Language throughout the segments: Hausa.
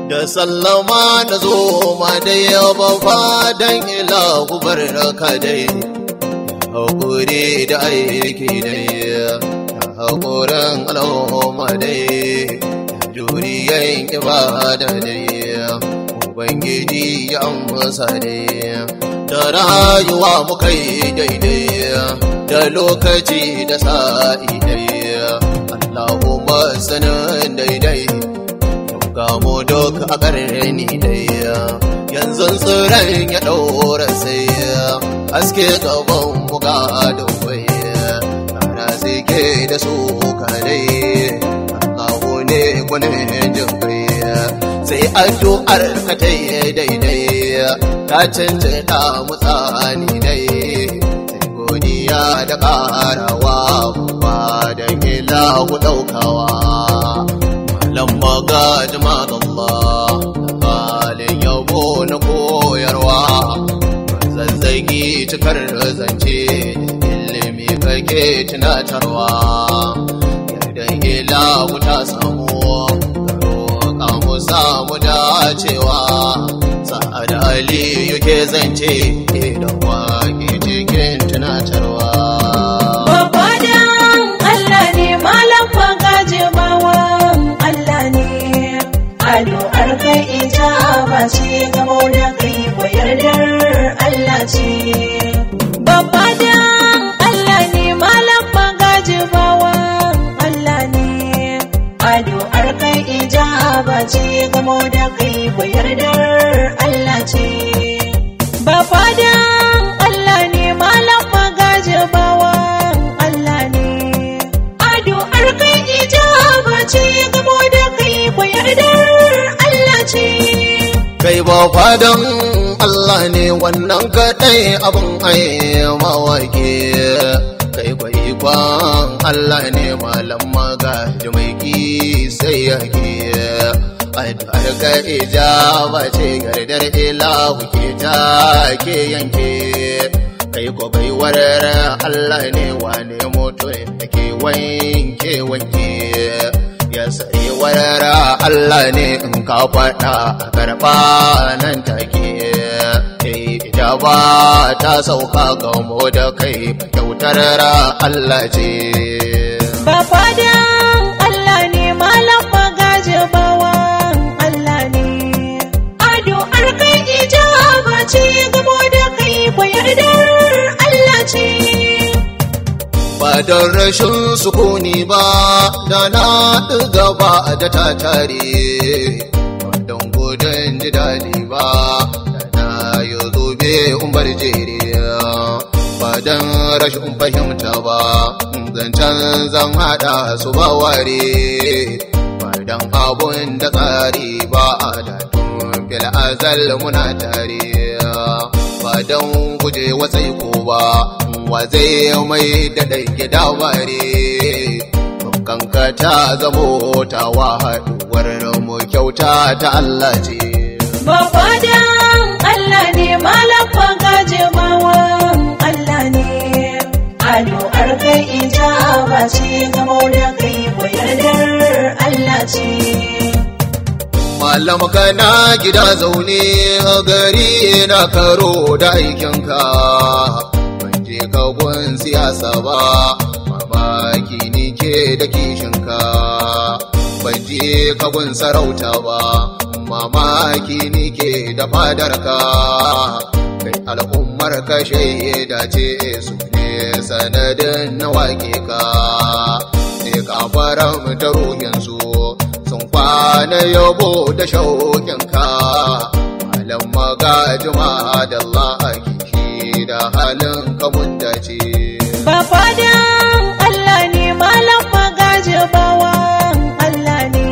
da sallama na zo ma dai ba fadan ilahu barka dai haƙuri da aiki dai haƙurin al'umma dai juriyan ibada dai ubangiji ya amsa dai da rayuwa muka yi daidai da lokaci da sa'i dai Allahumma sanin daidai ga mu duk a ƙarni dai yanzu tsiran ya ɗaura sai haske gaban mu ga dubai kana suke da su kadai Allahu ne gwanin jinkai sai addu'ar ka ta yi daidai ta cancanta mutsani dai sai godiya da ƙarawa ba da ilahu ɗaukawa lamma gaji Allah halin yabo na koyarwa zazzagi cikar zance ilimi kake tunatarwa yardan ilahu ta samu roƙa mu samu dacewa sa'ad aliyu ke zance idan wake cikin tunatarwa addu'ar kai ijaba ce gamo da kai ko yardar Allah ce babba dan Allah ne malam magaji bawan Allah ne addu'ar kai ijaba ce gamo da kai ko yardar Allah ce babba dan Allah ne malam magaji bawan Allah ne addu'ar kai ijaba ce gamo da kai ko yardar kai ba fadan Allah ne wannan kaɗai abin mawaki kai kwaikwan Allah ne malam magaji mai sai yake addu'ar ka ijaba ce gardar ilahu ke take yanke kai ko baiwar Allah ne wane mutum da ke wanke ya sai warara Allah ne in ka faɗa a karɓa nan take ijaba ta sauka ga mu da kai kyautar Allah ce ba fadan Allah ne malam magaji bawan Allah ne addu'ar kai ijaba ce ga mu da kai ko yardar Allah ce ba don rashin sukuni ba da na ɗiga ba da ta tare don gudun ji daɗi ba da na yi zobe umar jere ba don rashin fahimta ba zancen zan haɗa su ba ware ba don abun da tsari ba da tun fil azal muna tare ba don guje wasai ko ba wa zai mai da ɗan gida ware kanka ta zamo ta haɗuwar mu kyauta ta Allah ce babba dan Allah ne malam magaji bawan Allah ne addu'ar kai ijaba ce gamo da kai ko yardar Allah ce malam kana gida zaune a gari na karo da aikinka ka gun siyasa ba mamaki ni ke da kishinka ban je ka gun sarauta ba mamaki ni ke da fadarka kai al'ummar ka shaida ce su ne sanadin na wake ka sai ka fara da ruhinsu sun kwana yabo da shauƙinka malam magaji madalla da halin kamun dace ba fadan Allah ne malam magaji bawan Allah ne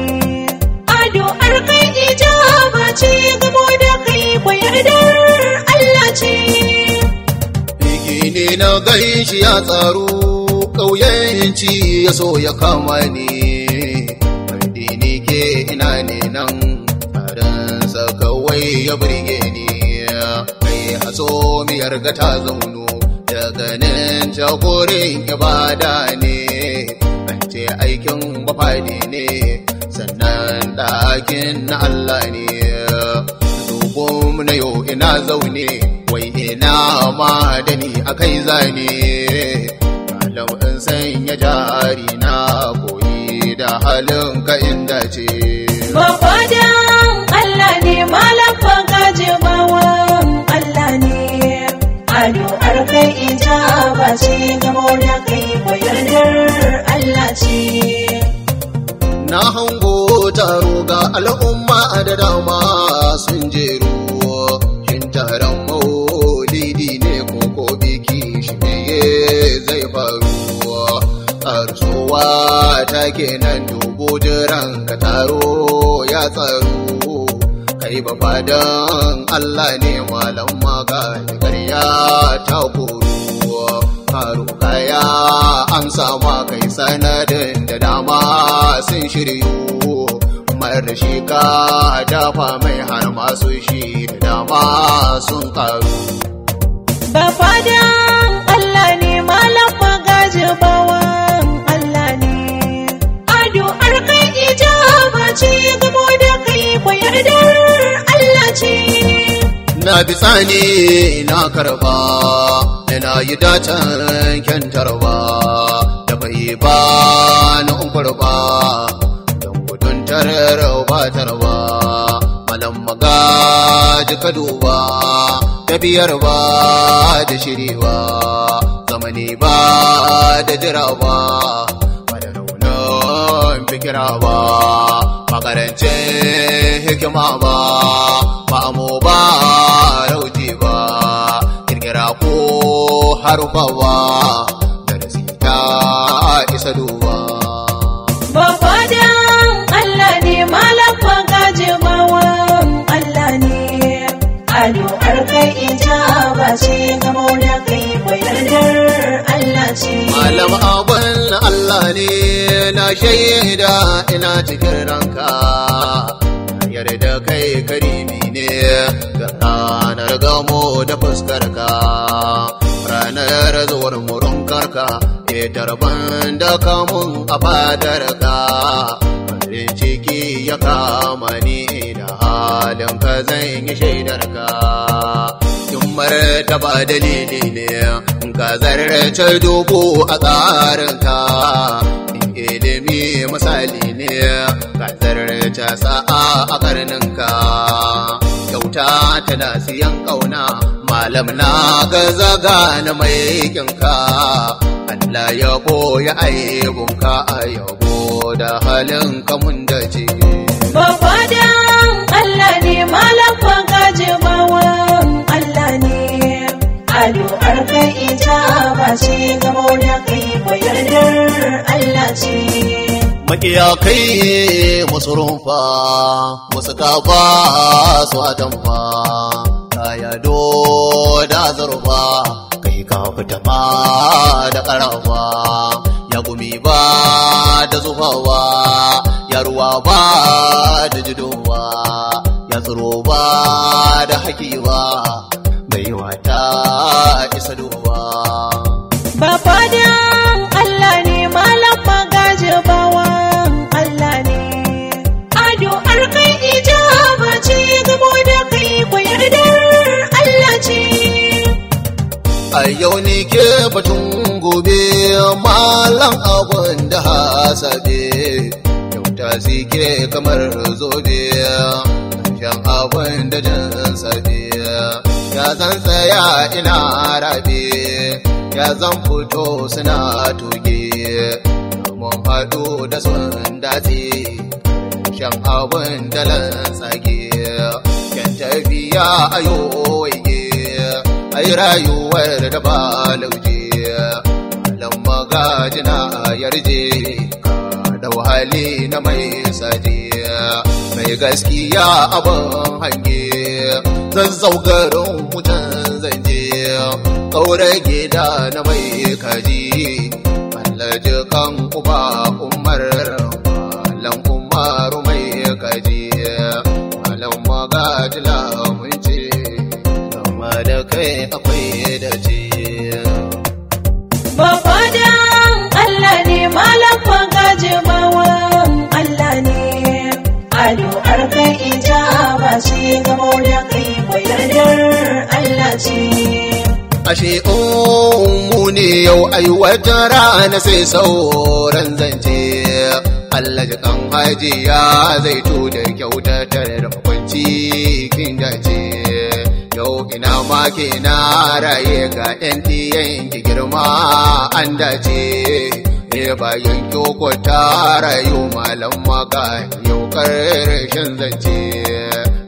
addu'ar kai ijaba ce gamo da kai ko yardar Allah ce biki ne na gaishe ya tsaro ƙauyenci ya so ya kama ni addini ke ina ne nan taransa kawai ya burge ni haso miyar ga ta zauno daga nan jagorin ibada ne an ce aikin bafadi ne sannan da ɗakin na Allah ne dubum na yau ina zaune wai ina ma da ni akai zane malam in sanya jari na koyi da halin ka inda ce bafadan Allah ne malam magaji bawan Allah ne addu'ar kai ijaba ce gamo da kai bayardar Allah ce na hango taro ga al'umma da dama sun jeru shin taron maulidi ne ko biki shi ne zai faru arsowa ta kenan dubu jiran ka taro ya tsaro kai ba fadan Allah ne malam magaji ƙarya ta koru faru kaya amsa ma kai sanadin da dama sun shiryu mara shi ka dafa mai har masu shi da dama sun karu bafadan Allah ne malam magaji bawan Allah ne addu'ar kai ijaba ce gamo da kai bayardar Allah ce na bisani na karba ina yi dacen kyantarwa da bai ba na umfarba don gudun tarba malam magaji ka duba tafiyar ba da shiriwa zamani ba da jirawa da raunin fikira ba makarancin hikima ba ma'amo ba rauti ba kirkira ko harufawa da rasita isa duba bafadan Allah ne malam magaji bawan Allah ne addu'ar kai ijaba ce gamo da kai bayardar Allah ce malam abin Allah ne na shaida ina cikin ranka yarda kai karimi ne ga ranar gamo da fuskarka ranar zuwar murunkarka ya tarban da kamun a fadarka farin ciki ya kama ni da halin ka zan yi shaidarka in martaba dalili ne ka zarce dubu a tsarinka in ilimi misali ne ka zarce sa'a a karninka kyauta tana siyan kauna malam na gaza gane mai kinka Allah ya koya aibunka a yabo da halin kamun da ce bafadan Allah ne malam magaji bawan Allah ne addu'ar kai ijaba ce gamo da kai bayardar Allah ce makiya kai musu rumfa musu kafa su atamfa kaya do da zarfa kai ka fita ma da karafa ya gumi ba da zufawa ya ruwa ba da jidowa ya tsiro ba da hakiwa bai wata isa duba bafadan Allah ne malam magaji bawan Allah ne addu'ar kai ijaba ce gamo da kai bayardar Allah ce a yau ne ke batun gobe malam abun da hasabe kyauta ke kamar zobe shan abun da jan sabe ya zan tsaya ina rabe ya zan fito suna toge mun haɗu da sun dace shan abun da lantsage kyan tafiya a waige ai rayuwar da ba lauje malam magaji na yarje da wahali na mai saje mai gaskiya abin hange zazzau garin mutan zanje kaurar gida na mai kaji Allah ji kan uba umar malam umaru mai kaji malam magaji lamunce kama da kai akwai da ce bafadan Allah ne malam magaji bawan Allah ne addu'ar kai ijaba ce gamo da kai ko yardar Allah ce. Ashe mu ne yau ai wata rana sai sauran zance. Allah ji kan hajiya zai to da kyautatar da makwanci kin dace. Yau ina ma ke na raye ga ƴan ɗiyan ki girma an dace. Bayan kyoko ta rayu malam maka yau karshen zance.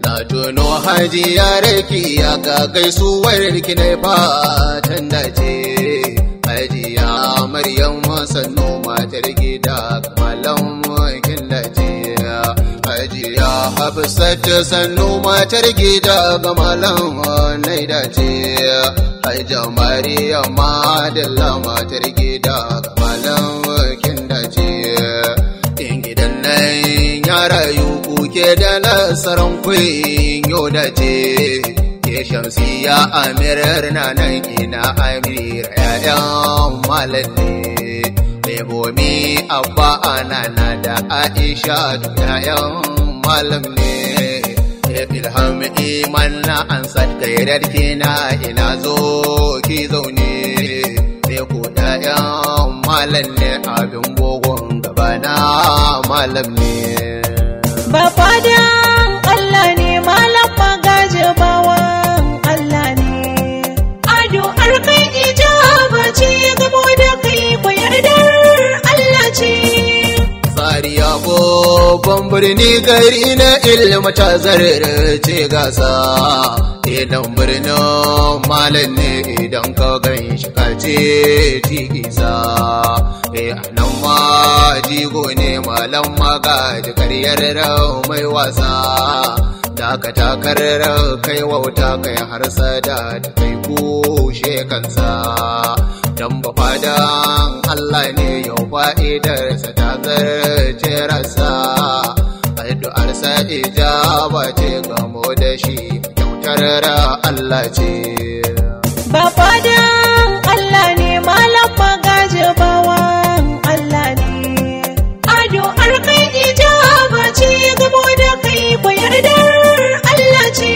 Na tuno hajiya rakiya ga gaisuwar ki na fatan dace. Hajiya Maryam sannu matar gida malam kin dace. Hajiya Hafsat sannu matar gida ga malam nai dace. Hajiya Maryam Madalla matar gida ga malam kin dace. In gidan nan ya rayu kuke da nasaran yau dace. Ke Shamsiya Amirar na nan ina Amir ƴaƴan malam ne. Lebomi Abba Anana da Aisha duk ƴaƴan malam ne. Ilham Iman na ansat gairar kina ina zo ki zaune. Ku ƴaƴan malam ne abin gogon gaba na malam ne. Ba fadan Allah ne malam magaji bawan Allah ne. Ado arkai ijaba ce gamo da kai ko yardar Allah ce. Sariya babban birni gari na ilmata zarce gasa. Idan birnin malam ne idan ka gan shi ka ce tikisa. Nan ma jigo ne malam magaji karyar mai wasa. Da ka takarar kai wauta kai har sada da kai kushe kansa. Dan ba fadan Allah ne yau fa'idarsa ta zarce rasa. Addu'arsa ijaba ce gamo da shi kyautar Allah ce. Ba fadan Allah ne malam magaji bawan Allah ne. Ado arkai ijaba ce gamo da kai ko yardar Allah ce.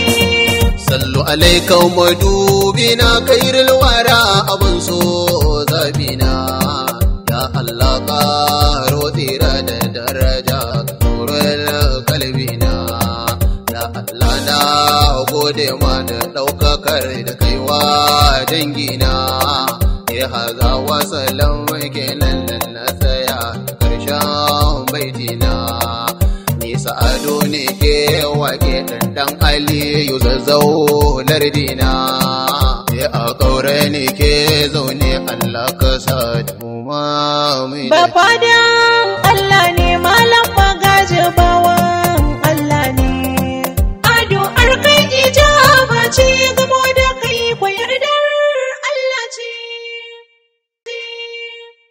Sallu alaika madubina kairil wara abun so zabina. Ya Allah karo tsira da daraja turul kalbina. Ya Allah na gode ma da ɗaukakar da kaiwa dangina. Ya haza wasalan kenan nan na tsaya ƙarshen baitina. Nisa ado ne ke wake ɗanɗan Aliyu zazzau lardina. Ya a ƙaure ne ke zaune Allah ka sa mu ma mai. Ba fadan Allah ne malam magaji